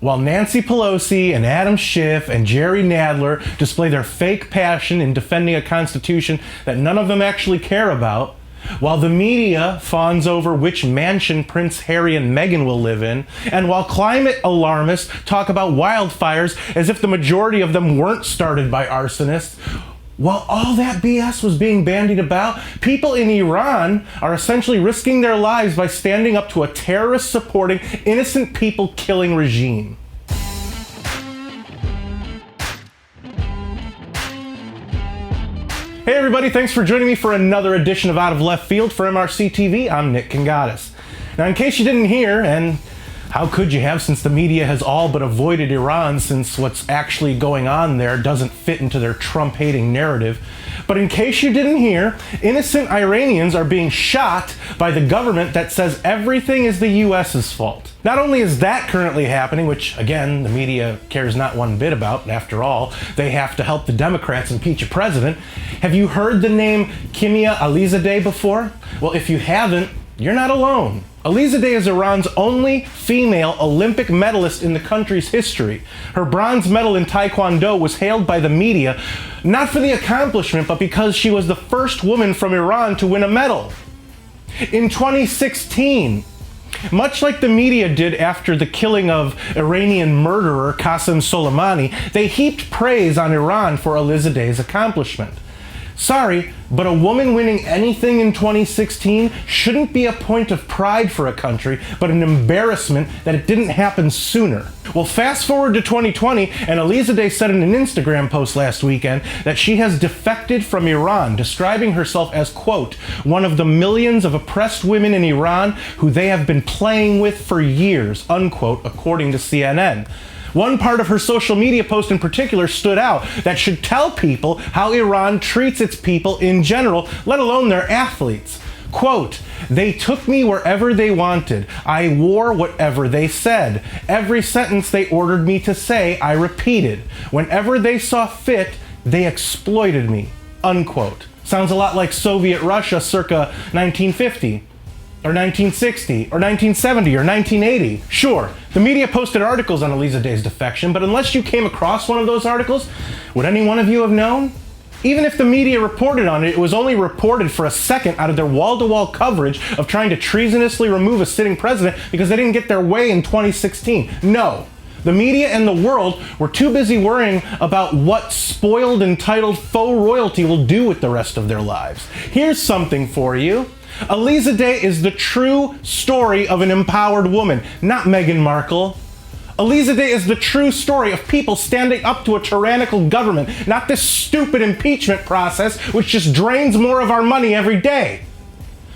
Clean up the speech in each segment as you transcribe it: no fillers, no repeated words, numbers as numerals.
While Nancy Pelosi and Adam Schiff and Jerry Nadler display their fake passion in defending a constitution that none of them actually care about, while the media fawns over which mansion Prince Harry and Meghan will live in, and while climate alarmists talk about wildfires as if the majority of them weren't started by arsonists, while all that BS was being bandied about, people in Iran are essentially risking their lives by standing up to a terrorist-supporting, innocent people-killing regime. Hey everybody, thanks for joining me for another edition of Out of Left Field for MRC-TV. I'm Nick Kangadis. Now, in case you didn't hear, and how could you have, since the media has all but avoided Iran since what's actually going on there doesn't fit into their Trump-hating narrative. But in case you didn't hear, innocent Iranians are being shot by the government that says everything is the US's fault. Not only is that currently happening, which again, the media cares not one bit about, after all, they have to help the Democrats impeach a president. Have you heard the name Kimia Alizadeh before? Well, if you haven't, you're not alone. Alizadeh is Iran's only female Olympic medalist in the country's history. Her bronze medal in Taekwondo was hailed by the media not for the accomplishment, but because she was the first woman from Iran to win a medal. In 2016, much like the media did after the killing of Iranian murderer Qasem Soleimani, they heaped praise on Iran for Alizadeh's accomplishment. Sorry, but a woman winning anything in 2016 shouldn't be a point of pride for a country, but an embarrassment that it didn't happen sooner. Well, fast forward to 2020, and Alizadeh said in an Instagram post last weekend that she has defected from Iran, describing herself as, quote, one of the millions of oppressed women in Iran who they have been playing with for years, unquote, according to CNN. One part of her social media post in particular stood out that should tell people how Iran treats its people in general, let alone their athletes. Quote, they took me wherever they wanted. I wore whatever they said. Every sentence they ordered me to say, I repeated. Whenever they saw fit, they exploited me, unquote. Sounds a lot like Soviet Russia circa 1950. Or 1960, or 1970, or 1980. Sure, the media posted articles on Alizadeh's defection, but unless you came across one of those articles, would any one of you have known? Even if the media reported on it, it was only reported for a second out of their wall-to-wall coverage of trying to treasonously remove a sitting president because they didn't get their way in 2016. No. The media and the world were too busy worrying about what spoiled, entitled faux royalty will do with the rest of their lives. Here's something for you. Alizadeh is the true story of an empowered woman, not Meghan Markle. Alizadeh is the true story of people standing up to a tyrannical government, not this stupid impeachment process which just drains more of our money every day.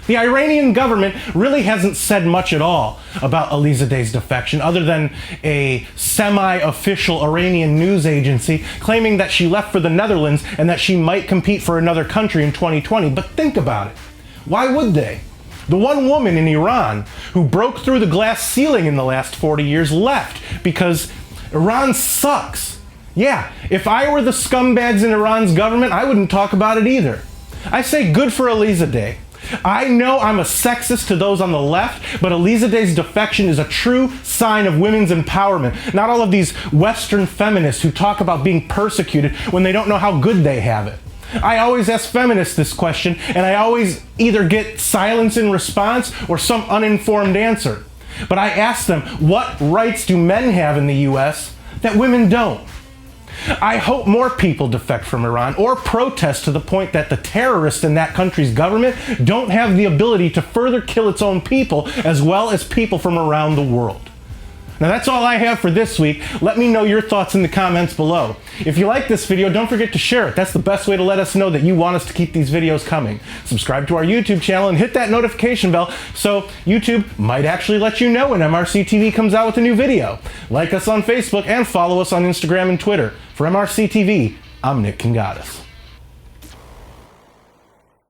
The Iranian government really hasn't said much at all about Alizadeh's defection, other than a semi-official Iranian news agency claiming that she left for the Netherlands and that she might compete for another country in 2020. But think about it. Why would they? The one woman in Iran who broke through the glass ceiling in the last 40 years left because Iran sucks. Yeah, if I were the scumbags in Iran's government, I wouldn't talk about it either. I say good for Alizadeh. I know I'm a sexist to those on the left, but Alizadeh's defection is a true sign of women's empowerment. Not all of these Western feminists who talk about being persecuted when they don't know how good they have it. I always ask feminists this question, and I always either get silence in response or some uninformed answer. But I ask them, what rights do men have in the US that women don't? I hope more people defect from Iran or protest to the point that the terrorists in that country's government don't have the ability to further kill its own people as well as people from around the world. Now that's all I have for this week. Let me know your thoughts in the comments below. If you like this video, don't forget to share it. That's the best way to let us know that you want us to keep these videos coming. Subscribe to our YouTube channel and hit that notification bell so YouTube might actually let you know when MRC-TV comes out with a new video. Like us on Facebook and follow us on Instagram and Twitter. For MRC-TV, I'm Nick Kangadis.